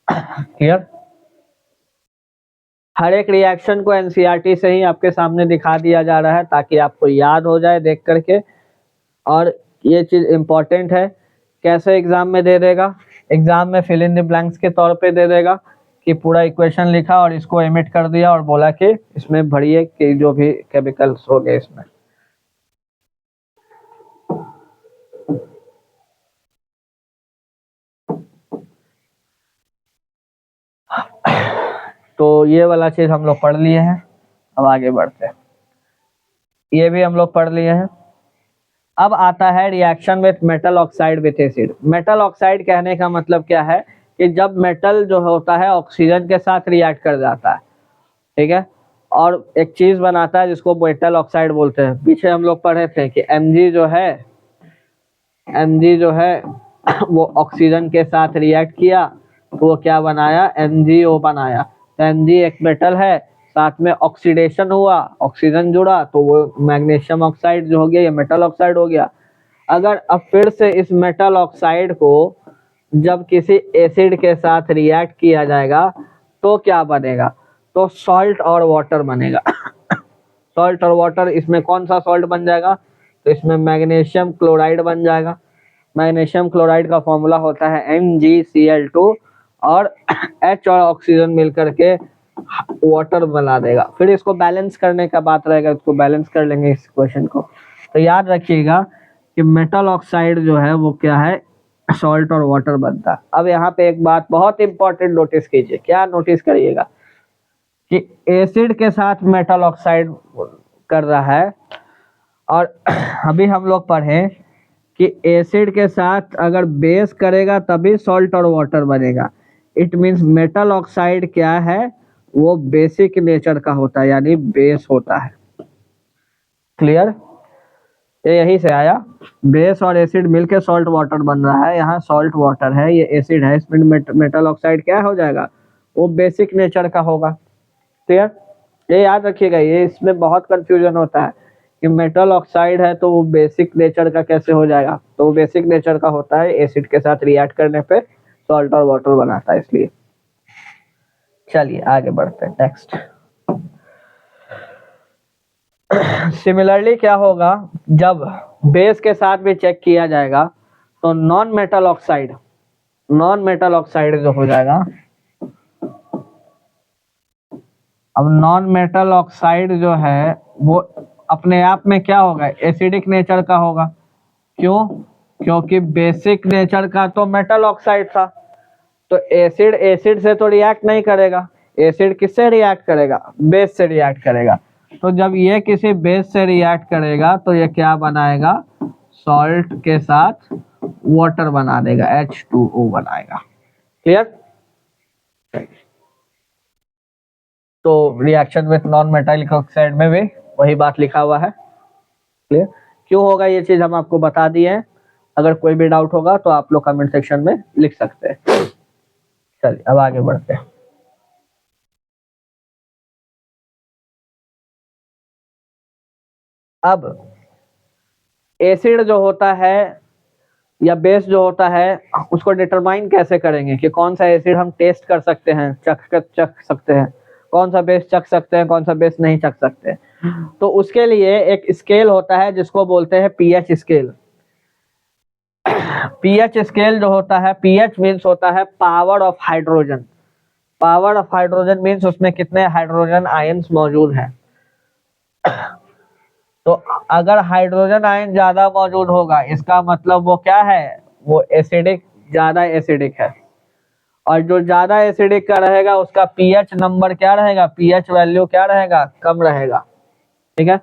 क्लियर। हर एक रिएक्शन को एनसीईआरटी से ही आपके सामने दिखा दिया जा रहा है ताकि आपको याद हो जाए देख करके, और ये चीज इंपॉर्टेंट है। कैसे एग्जाम में दे देगा, एग्जाम में फिल इन द ब्लैंक्स के तौर पे दे देगा कि पूरा इक्वेशन लिखा और इसको एमिट कर दिया और बोला कि इसमें भरिए कि जो भी केमिकल्स हो गए इसमें। तो ये वाला चीज हम लोग पढ़ लिए हैं, अब आगे बढ़ते हैं। ये भी हम लोग पढ़ लिए हैं। अब आता है reaction with metal oxide with acid. Metal oxide कहने का मतलब क्या है कि जब मेटल जो होता है ऑक्सीजन के साथ रिएक्ट कर जाता है, ठीक है, और एक चीज बनाता है जिसको मेटल ऑक्साइड बोलते हैं। पीछे हम लोग पढ़े थे कि Mg जो है वो ऑक्सीजन के साथ रिएक्ट किया तो वो क्या बनाया, MgO बनाया। तो Mg एक मेटल है, साथ में ऑक्सीडेशन हुआ, ऑक्सीजन जुड़ा तो वो मैग्नीशियम ऑक्साइड जो हो गया ये मेटल ऑक्साइड हो गया। अगर अब फिर से इस मेटल ऑक्साइड को जब किसी एसिड के साथ रिएक्ट किया जाएगा तो क्या बनेगा, तो सॉल्ट और वाटर बनेगा। सॉल्ट और वाटर, इसमें कौन सा सॉल्ट बन जाएगा, तो इसमें मैग्नीशियम क्लोराइड बन जाएगा। मैग्नीशियम क्लोराइड का फॉर्मूला होता है MgCl2 और H और ऑक्सीजन मिलकर के वाटर बना देगा। फिर इसको बैलेंस करने का बात रहेगा, इसको बैलेंस कर लेंगे इस क्वेश्चन को। तो याद रखिएगा कि मेटल ऑक्साइड जो है वो क्या है, सॉल्ट और वाटर बनता है। अब यहाँ पे एक बात बहुत इंपॉर्टेंट नोटिस कीजिए, क्या नोटिस करिएगा कि एसिड के साथ मेटल ऑक्साइड कर रहा है, और अभी हम लोग पढ़े कि एसिड के साथ अगर बेस करेगा तभी सॉल्ट और वाटर बनेगा। इट मींस मेटल ऑक्साइड क्या है, वो बेसिक नेचर का होता है, यानी बेस होता है। क्लियर, ये यही से आया, बेस और एसिड मिलके सॉल्ट वाटर बन रहा है। यहाँ सॉल्ट वाटर है, ये एसिड है, इसमें मेटल ऑक्साइड क्या हो जाएगा, वो बेसिक नेचर का होगा। क्लियर, ये याद रखिएगा, ये इसमें बहुत कंफ्यूजन होता है कि मेटल ऑक्साइड है तो वो बेसिक नेचर का कैसे हो जाएगा, तो वो बेसिक नेचर का होता है, एसिड के साथ रिएक्ट करने पे सॉल्ट और वाटर बनाता है इसलिए। चलिए आगे बढ़ते हैं नेक्स्ट। सिमिलरली क्या होगा, जब बेस के साथ भी चेक किया जाएगा तो नॉन मेटल ऑक्साइड जो हो जाएगा, अब नॉन मेटल ऑक्साइड जो है वो अपने आप में क्या होगा, एसिडिक नेचर का होगा। क्यों, क्योंकि बेसिक नेचर का तो मेटल ऑक्साइड था, तो एसिड से तो रिएक्ट नहीं करेगा। एसिड किससे रिएक्ट करेगा, बेस से रिएक्ट करेगा। तो जब ये किसी बेस से रिएक्ट करेगा तो ये क्या बनाएगा, सॉल्ट के साथ वाटर बना देगा, H2O बनाएगा। क्लियर, तो reaction with non metallic oxide में भी वही बात लिखा हुआ है। क्लियर, क्यों होगा ये चीज हम आपको बता दिए हैं। अगर कोई भी डाउट होगा तो आप लोग कमेंट सेक्शन में लिख सकते हैं। चलिए अब आगे बढ़ते हैं। अब एसिड जो होता है या बेस जो होता है उसको डिटरमाइन कैसे करेंगे कि कौन सा एसिड हम टेस्ट कर सकते हैं, चख सकते हैं, कौन सा बेस चख सकते हैं, कौन सा बेस नहीं चख सकते। तो उसके लिए एक स्केल होता है जिसको बोलते हैं पीएच स्केल। पीएच स्केल जो होता है, पीएच मीन्स होता है power of hydrogen. Power of hydrogen means उसमें कितने हाइड्रोजन आयंस मौजूद हैं। तो अगर हाइड्रोजन आयन ज्यादा मौजूद होगा इसका मतलब वो क्या है, वो एसिडिक, ज्यादा एसिडिक है। और जो ज्यादा एसिडिक का रहेगा उसका पीएच नंबर क्या रहेगा, पीएच वैल्यू क्या रहेगा, कम रहेगा। ठीक है,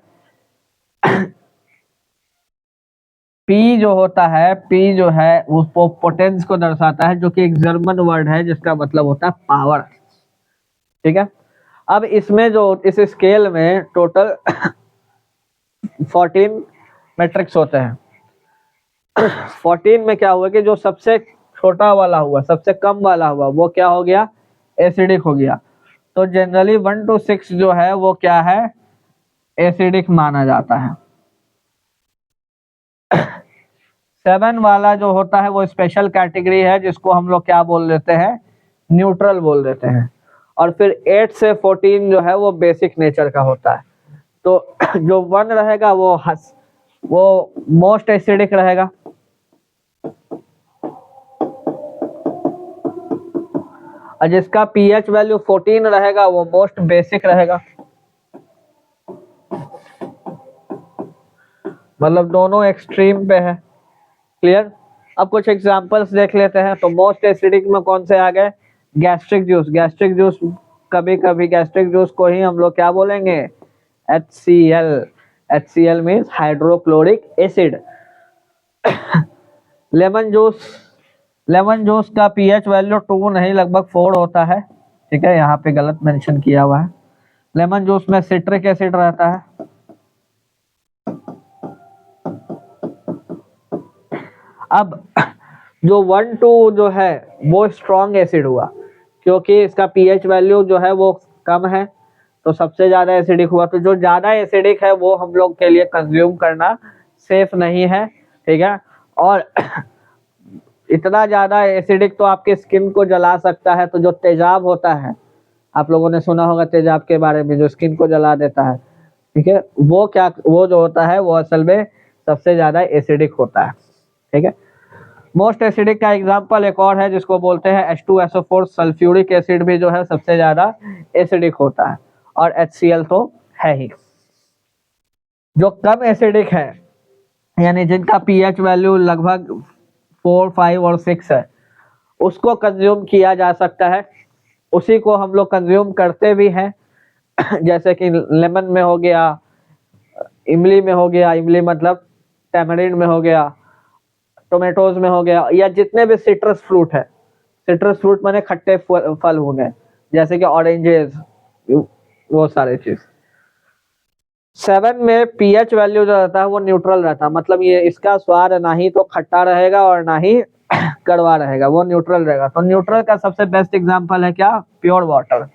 पी जो होता है, पी जो है वो पोटेंस को दर्शाता है, जो कि एक जर्मन वर्ड है जिसका मतलब होता है पावर। ठीक है, अब इसमें जो इस स्केल में टोटल 14 मैट्रिक्स होते हैं। 14 में क्या हुआ कि जो सबसे छोटा वाला हुआ, सबसे कम वाला हुआ, वो क्या हो गया, एसिडिक हो गया। तो जनरली 1 to 6 जो है वो क्या है, एसिडिक माना जाता है। 7 वाला जो होता है वो स्पेशल कैटेगरी है, जिसको हम लोग क्या बोल देते हैं, न्यूट्रल बोल देते हैं। और फिर 8 से 14 जो है वो बेसिक नेचर का होता है। तो जो 1 रहेगा वो मोस्ट एसिडिक रहेगा, और जिसका पीएच वैल्यू 14 रहेगा वो मोस्ट बेसिक रहेगा। मतलब दोनों एक्सट्रीम पे है। क्लियर। अब कुछ एग्जांपल्स देख लेते हैं। तो मोस्ट एसिडिक में कौन से आ गए, गैस्ट्रिक जूस। गैस्ट्रिक जूस, कभी कभी गैस्ट्रिक जूस को ही हम लोग क्या बोलेंगे, HCl। HCl means hydrochloric acid. Lemon juice, lemon juice का पीएच वैल्यू 2 नहीं लगभग 4 होता है। ठीक है, यहाँ पे गलत मेंशन किया हुआ है। लेमन जूस में सिट्रिक एसिड रहता है। अब जो 1 2 जो है वो स्ट्रॉन्ग एसिड हुआ, क्योंकि इसका पीएच वैल्यू जो है वो कम है, तो सबसे ज्यादा एसिडिक हुआ। तो जो ज्यादा एसिडिक है वो हम लोग के लिए कंज्यूम करना सेफ नहीं है। ठीक है, और इतना ज्यादा एसिडिक तो आपके स्किन को जला सकता है। तो जो तेजाब होता है, आप लोगों ने सुना होगा तेजाब के बारे में, जो स्किन को जला देता है। ठीक है, वो जो होता है वो असल में सबसे ज्यादा एसिडिक होता है। ठीक है, मोस्ट एसिडिक का एग्जांपल एक और है जिसको बोलते हैं H2SO4। सल्फ्यूरिक एसिड भी जो है सबसे ज्यादा एसिडिक होता है, और HCl तो है ही। जो कम एसिडिक है, यानी जिनका पीएच वैल्यू लगभग 4 5 और 6 है, उसको कंज्यूम किया जा सकता है। उसी को हम लोग कंज्यूम करते भी हैं। जैसे कि लेमन में हो गया, इमली में हो गया, इमली मतलब टैमरिंड में हो गया, टोमेटोज में हो गया, या जितने भी सिट्रस फ्रूट है। सिट्रस फ्रूट माने खट्टे फल हो गए, जैसे कि ऑरेंजेस, वो सारे चीज। 7 में पीएच वैल्यू जो रहता है वो न्यूट्रल रहता है। मतलब ये इसका स्वाद ना ही तो खट्टा रहेगा और ना ही कड़वा रहेगा, वो न्यूट्रल रहेगा। तो न्यूट्रल का सबसे बेस्ट एग्जांपल है क्या, प्योर वाटर।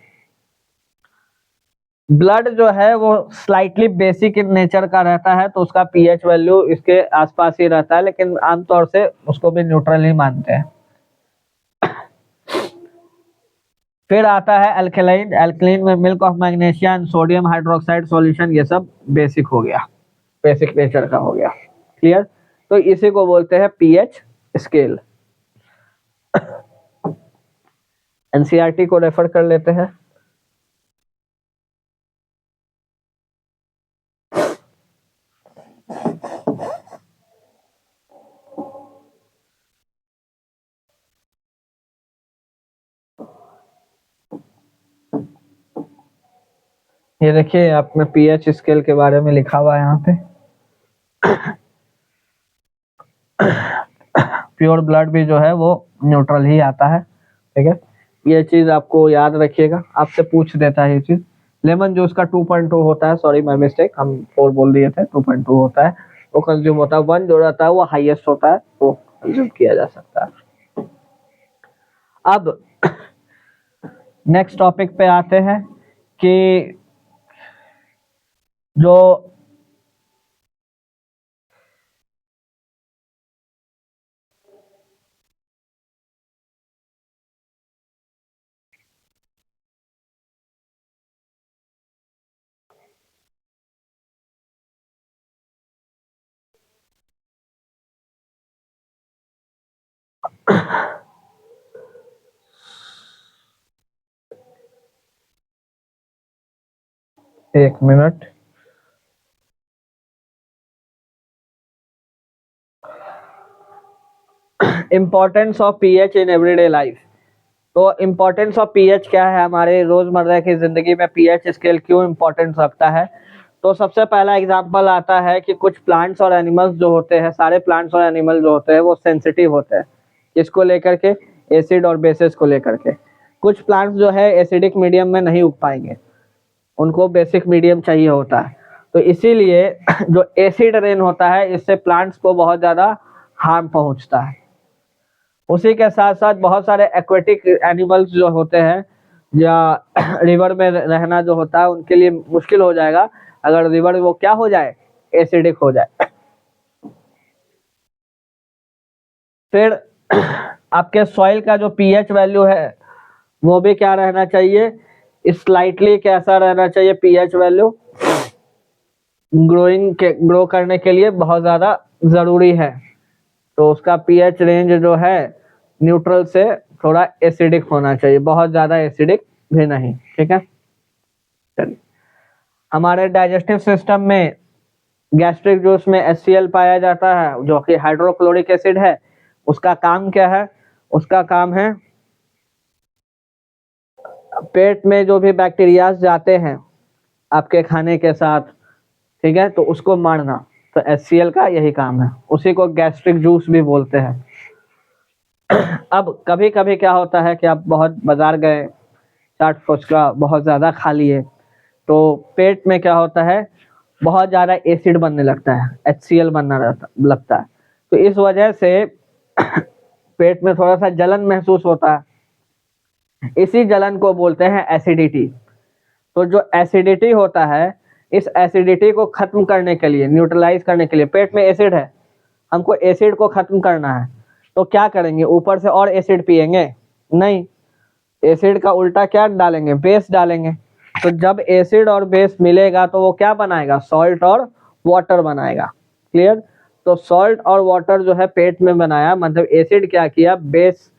ब्लड जो है वो स्लाइटली बेसिक इन नेचर का रहता है, तो उसका पीएच वैल्यू इसके आसपास ही रहता है, लेकिन आमतौर से उसको भी न्यूट्रल ही मानते हैं। फिर आता है अल्कलाइन। अल्कलाइन में milk of magnesia and sodium hydroxide solution, ये सब बेसिक हो गया, बेसिक नेचर का हो गया। क्लियर। तो इसी को बोलते हैं पीएच स्केल। एनसीईआरटी को रेफर कर लेते हैं। ये देखिए आपने पीएच स्केल के बारे में लिखा हुआ है यहाँ पे। प्योर ब्लड भी जो है वो न्यूट्रल ही आता है। ठीक है, ये चीज आपको याद रखिएगा, आपसे पूछ देता है ये चीज। लेमन जूस का 2.2 होता है, सॉरी माय मिस्टेक, हम 4 बोल दिए थे, 2.2 होता है, वो कंज्यूम होता है। 1 जो रहता है वो हाईएस्ट होता है, वो कंज्यूम किया जा सकता है। अब नेक्स्ट टॉपिक पे आते हैं कि जो एक minute, importance of pH in everyday life. तो इम्पोर्टेंस ऑफ पीएच क्या है हमारे रोजमर्रा की जिंदगी में, पीएच स्केल क्यों इम्पोर्टेंस रखता है। तो सबसे पहला एग्जांपल आता है कि कुछ प्लांट्स और एनिमल्स जो होते हैं, सारे प्लांट्स और एनिमल जो होते हैं वो सेंसिटिव होते हैं, किसको लेकर के, एसिड और बेसिस को लेकर के। कुछ प्लांट्स जो है एसिडिक मीडियम में नहीं उग पाएंगे, उनको बेसिक मीडियम चाहिए होता है। तो इसीलिए जो एसिड रेन होता है इससे प्लांट्स को बहुत ज़्यादा हार्म पहुंचता है। उसी के साथ साथ बहुत सारे एक्वेटिक एनिमल्स जो होते हैं या रिवर में रहना जो होता है उनके लिए मुश्किल हो जाएगा अगर रिवर वो क्या हो जाए, एसिडिक हो जाए। फिर आपके सॉइल का जो पीएच वैल्यू है वो भी क्या रहना चाहिए, स्लाइटली कैसा रहना चाहिए पीएच वैल्यू, ग्रो करने के लिए बहुत ज्यादा जरूरी है। तो उसका पीएच रेंज जो है न्यूट्रल से थोड़ा एसिडिक होना चाहिए, बहुत ज्यादा एसिडिक भी नहीं। ठीक है, चलिए हमारे डाइजेस्टिव सिस्टम में गैस्ट्रिक जूस में HCl पाया जाता है जो कि हाइड्रोक्लोरिक एसिड है। उसका काम क्या है, उसका काम है पेट में जो भी बैक्टीरिया जाते हैं आपके खाने के साथ, ठीक है, तो उसको मारना। तो HCl का यही काम है, उसी को गैस्ट्रिक जूस भी बोलते हैं। अब कभी कभी क्या होता है कि आप बहुत बाजार गए, चाट फुचका बहुत ज़्यादा खा लिए, तो पेट में क्या होता है, बहुत ज़्यादा एसिड बनने लगता है, HCl बनना लगता है। तो इस वजह से पेट में थोड़ा सा जलन महसूस होता है, इसी जलन को बोलते हैं एसिडिटी। तो जो एसिडिटी होता है, इस एसिडिटी को खत्म करने के लिए, न्यूट्रलाइज करने के लिए, पेट में एसिड है, हमको एसिड को खत्म करना है, तो क्या करेंगे, ऊपर से और एसिड पिएंगे? नहीं, एसिड का उल्टा क्या डालेंगे, बेस डालेंगे। तो जब एसिड और बेस मिलेगा तो वो क्या बनाएगा, सॉल्ट और वाटर बनाएगा। क्लियर? तो सॉल्ट और वाटर जो है पेट में बनाया, मतलब एसिड क्या किया, बेस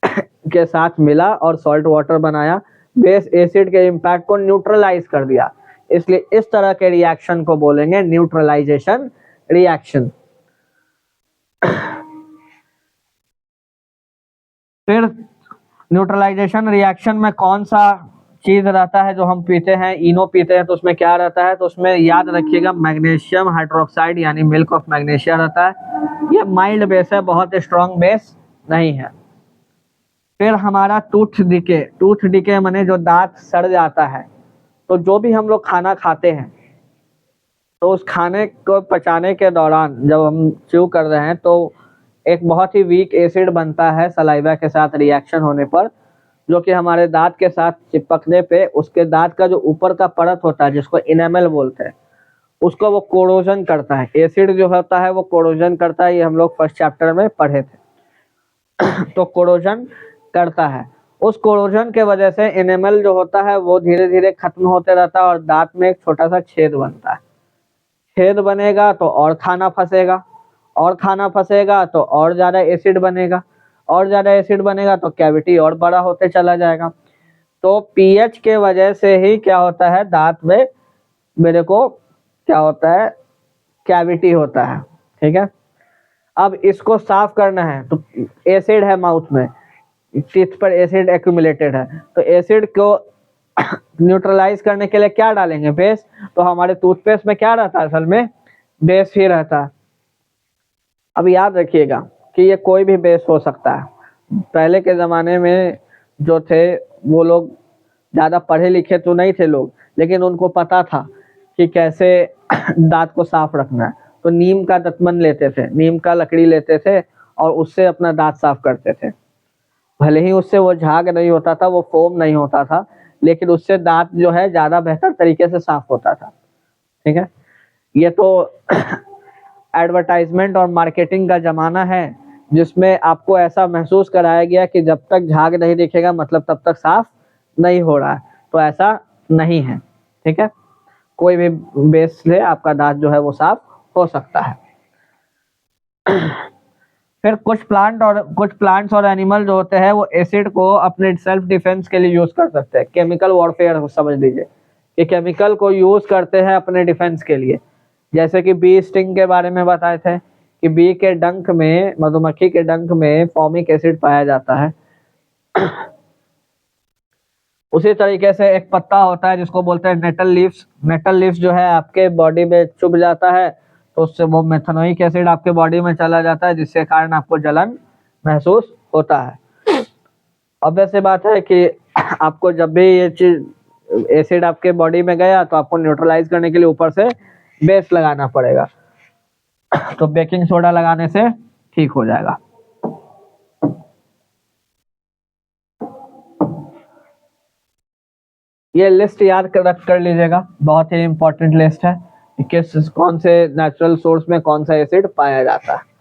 के साथ मिला और सॉल्ट वाटर बनाया, बेस एसिड के इम्पैक्ट को न्यूट्रलाइज कर दिया। इसलिए इस तरह के रिएक्शन को बोलेंगे न्यूट्रलाइजेशन रिएक्शन। फिर न्यूट्रलाइजेशन रिएक्शन में कौन सा चीज रहता है जो हम पीते हैं, इनो पीते हैं, तो उसमें क्या रहता है, तो उसमें याद रखिएगा मैग्नीशियम हाइड्रोक्साइड यानी मिल्क ऑफ मैग्नीशिया रहता है। ये माइल्ड बेस है, बहुत स्ट्रॉन्ग बेस नहीं है। फिर हमारा टूथ डिके माने जो दांत सड़ जाता है। तो जो भी हम लोग खाना खाते हैं तो उस खाने को पचाने के दौरान जब हम च्यू कर रहे हैं तो एक बहुत ही वीक एसिड बनता है सलाइवा के साथ रिएक्शन होने पर, जो कि हमारे दांत के साथ चिपकने पे उसके दांत का जो ऊपर का परत होता है जिसको इनेमल बोलते हैं, उसको वो कोरोजन करता है। एसिड जो होता है वो कोरोजन करता है, ये हम लोग फर्स्ट चैप्टर में पढ़े थे। तो कोरोजन करता है, उस कोरोजन के वजह से इनेमल जो होता है वो धीरे धीरे खत्म होते रहता है और दांत में एक छोटा सा छेद बनता है। छेद बनेगा तो और खाना फंसेगा, और खाना फंसेगा तो और ज्यादा एसिड बनेगा, और ज्यादा एसिड बनेगा तो कैविटी और बड़ा होते चला जाएगा। तो पीएच के वजह से ही क्या होता है, दांत में मेरे को क्या होता है, कैविटी होता है। ठीक है, अब इसको साफ करना है तो एसिड है माउथ में, टीथ पर एसिड एक्यूमुलेटेड है, तो एसिड को न्यूट्रलाइज करने के लिए क्या डालेंगे, बेस। तो हमारे टूथपेस्ट में क्या रहता है, असल में बेस ही रहता है। अब याद रखिएगा कि ये कोई भी बेस हो सकता है। पहले के ज़माने में जो थे वो लोग ज़्यादा पढ़े लिखे तो नहीं थे लोग, लेकिन उनको पता था कि कैसे दांत को साफ रखना है। तो नीम का दतमन लेते थे, नीम का लकड़ी लेते थे और उससे अपना दांत साफ करते थे। भले ही उससे वो झाग नहीं होता था, वो फोम नहीं होता था, लेकिन उससे दांत जो है ज़्यादा बेहतर तरीके से साफ होता था। ठीक है, ये तो एडवर्टाइजमेंट और मार्केटिंग का ज़माना है जिसमें आपको ऐसा महसूस कराया गया कि जब तक झाग नहीं दिखेगा मतलब तब तक साफ नहीं हो रहा है। तो ऐसा नहीं है। ठीक है, कोई भी बेस से आपका दांत जो है वो साफ हो सकता है। फिर कुछ प्लांट्स और एनिमल जो होते हैं वो एसिड को अपने सेल्फ डिफेंस के लिए यूज कर सकते हैं। केमिकल वॉरफेयर समझ लीजिए कि केमिकल को यूज करते हैं अपने डिफेंस के लिए। जैसे कि बी स्टिंग के बारे में बताए थे कि बी के डंक में, मधुमक्खी के डंक में फॉर्मिक एसिड पाया जाता है। उसी तरीके से एक पत्ता होता है जिसको बोलते हैं नेटल लीव्स। नेटल लीव्स जो है आपके बॉडी में चुभ जाता है तो उससे वो मेथनोइक एसिड आपके बॉडी में चला जाता है, जिसके कारण आपको जलन महसूस होता है। अब ऐसे बात है कि आपको जब भी ये चीज एसिड आपके बॉडी में गया तो आपको न्यूट्रलाइज करने के लिए ऊपर से बेस लगाना पड़ेगा। तो बेकिंग सोडा लगाने से ठीक हो जाएगा। ये लिस्ट याद कर लीजिएगा, बहुत ही इंपॉर्टेंट लिस्ट है, किस कौन से नेचुरल सोर्स में कौन सा एसिड पाया जाता है।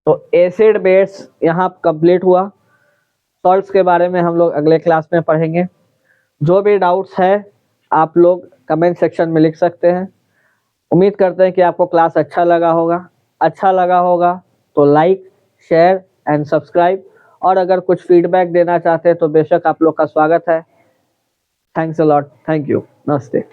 तो एसिड बेस यहाँ कंप्लीट हुआ। सॉल्ट्स के बारे में हम लोग अगले क्लास में पढ़ेंगे। जो भी डाउट्स है आप लोग कमेंट सेक्शन में लिख सकते हैं। उम्मीद करते हैं कि आपको क्लास अच्छा लगा होगा। अच्छा लगा होगा तो लाइक, शेयर एंड सब्सक्राइब, और अगर कुछ फीडबैक देना चाहते हैं तो बेशक आप लोग का स्वागत है। Thanks a lot, thank you, नमस्ते।